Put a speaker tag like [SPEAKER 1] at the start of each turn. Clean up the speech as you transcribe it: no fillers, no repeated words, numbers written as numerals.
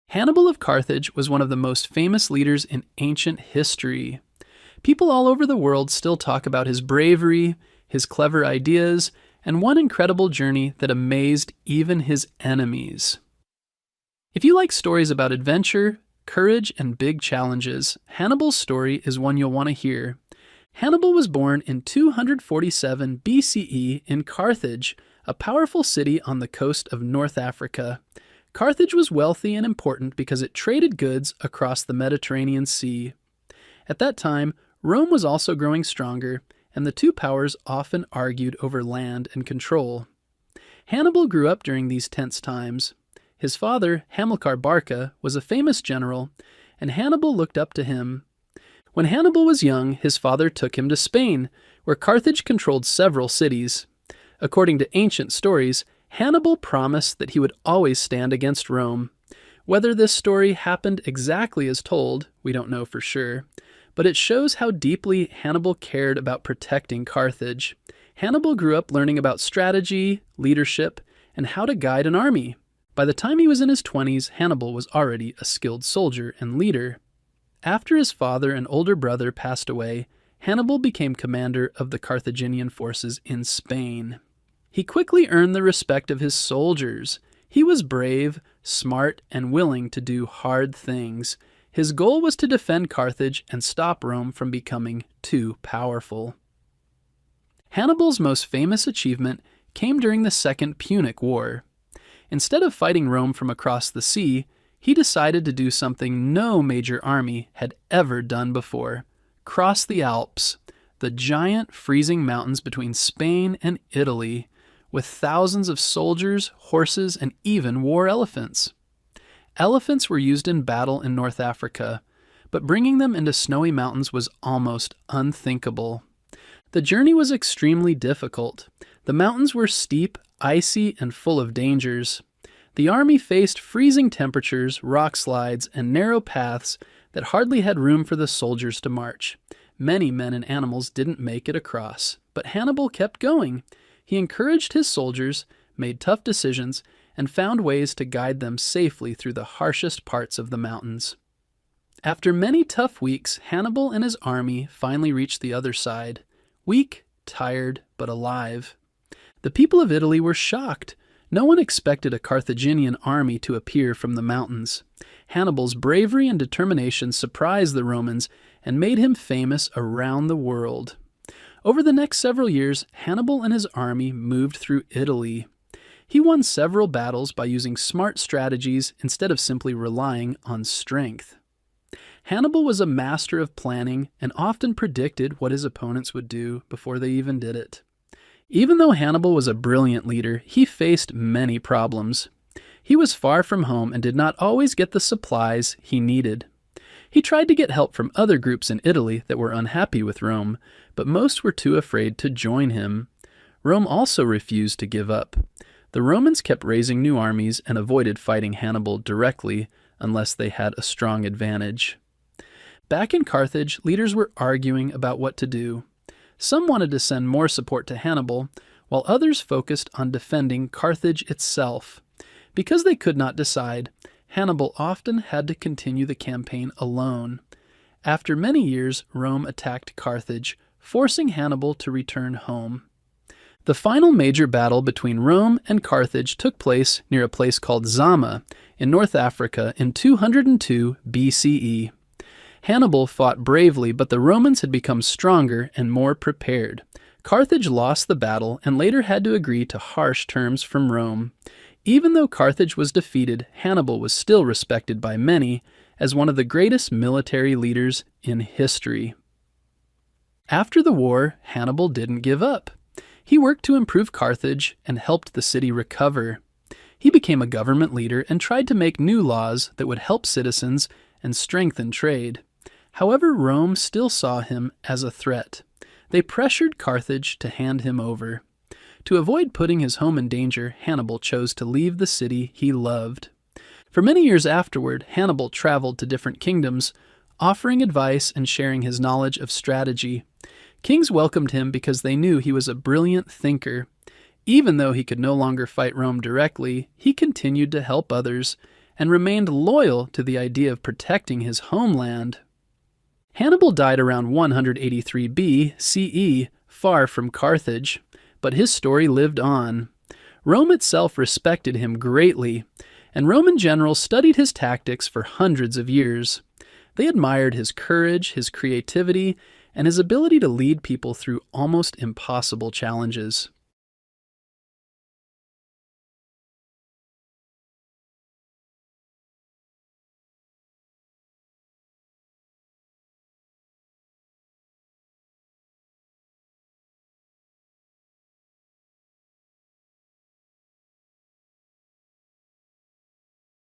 [SPEAKER 1] Hannibal of Carthage was one of the most famous leaders in ancient history. People all over the world still talk about his bravery, his clever ideas, and one incredible journey that amazed even his enemies. If you like stories about adventure, courage, and big challenges, Hannibal's story is one you'll want to hear. Hannibal was born in 247 BCE in Carthage, a powerful city on the coast of North Africa. Carthage was wealthy and important because it traded goods across the Mediterranean Sea. At that time, Rome was also growing stronger, and the two powers often argued over land and control. Hannibal grew up during these tense times. His father, Hannibal Barca, was a famous general, and Hannibal looked up to him. When Hannibal was young, his father took him to Spain, where Carthage controlled several cities. According to ancient stories, Hannibal promised that he would always stand against Rome. Whether this story happened exactly as told, we don't know for sure, but it shows how deeply Hannibal cared about protecting Carthage. Hannibal grew up learning about strategy, leadership, and how to guide an army. By the time he was in his 20s, Hannibal was already a skilled soldier and leader. After his father and older brother passed away, Hannibal became commander of the Carthaginian forces in Spain. He quickly earned the respect of his soldiers. He was brave, smart, and willing to do hard things. His goal was to defend Carthage and stop Rome from becoming too powerful. Hannibal's most famous achievement came during the Second Punic War. Instead of fighting Rome from across the sea, he decided to do something no major army had ever done before: cross the Alps, the giant freezing mountains between Spain and Italy, with thousands of soldiers, horses, and even war elephants. Elephants were used in battle in North Africa, but bringing them into snowy mountains was almost unthinkable. The journey was extremely difficult. The mountains were steep, icy, and full of dangers. The army faced freezing temperatures, rock slides, and narrow paths that hardly had room for the soldiers to march. Many men and animals didn't make it across, but Hannibal kept going. He encouraged his soldiers, made tough decisions, and found ways to guide them safely through the harshest parts of the mountains. After many tough weeks, Hannibal and his army finally reached the other side, weak, tired, but alive. The people of Italy were shocked. No one expected a Carthaginian army to appear from the mountains. Hannibal's bravery and determination surprised the Romans and made him famous around the world. Over the next several years, Hannibal and his army moved through Italy. He won several battles by using smart strategies instead of simply relying on strength. Hannibal was a master of planning and often predicted what his opponents would do before they even did it. Even though Hannibal was a brilliant leader, he faced many problems. He was far from home and did not always get the supplies he needed. He tried to get help from other groups in Italy that were unhappy with Rome, but most were too afraid to join him. Rome also refused to give up. The Romans kept raising new armies and avoided fighting Hannibal directly unless they had a strong advantage. Back in Carthage, leaders were arguing about what to do. Some wanted to send more support to Hannibal, while others focused on defending Carthage itself. Because they could not decide, Hannibal often had to continue the campaign alone. After many years, Rome attacked Carthage, forcing Hannibal to return home. The final major battle between Rome and Carthage took place near a place called Zama in North Africa in 202 BCE. Hannibal fought bravely, but the Romans had become stronger and more prepared. Carthage lost the battle and later had to agree to harsh terms from Rome. Even though Carthage was defeated, Hannibal was still respected by many as one of the greatest military leaders in history. After the war, Hannibal didn't give up. He worked to improve Carthage and helped the city recover. He became a government leader and tried to make new laws that would help citizens and strengthen trade. However, Rome still saw him as a threat. They pressured Carthage to hand him over. To avoid putting his home in danger, Hannibal chose to leave the city he loved. For many years afterward, Hannibal traveled to different kingdoms, offering advice and sharing his knowledge of strategy. Kings welcomed him because they knew he was a brilliant thinker. Even though he could no longer fight Rome directly, he continued to help others, and remained loyal to the idea of protecting his homeland. Hannibal died around 183 BCE, far from Carthage, but his story lived on. Rome itself respected him greatly, and Roman generals studied his tactics for hundreds of years. They admired his courage, his creativity, and his ability to lead people through almost impossible challenges.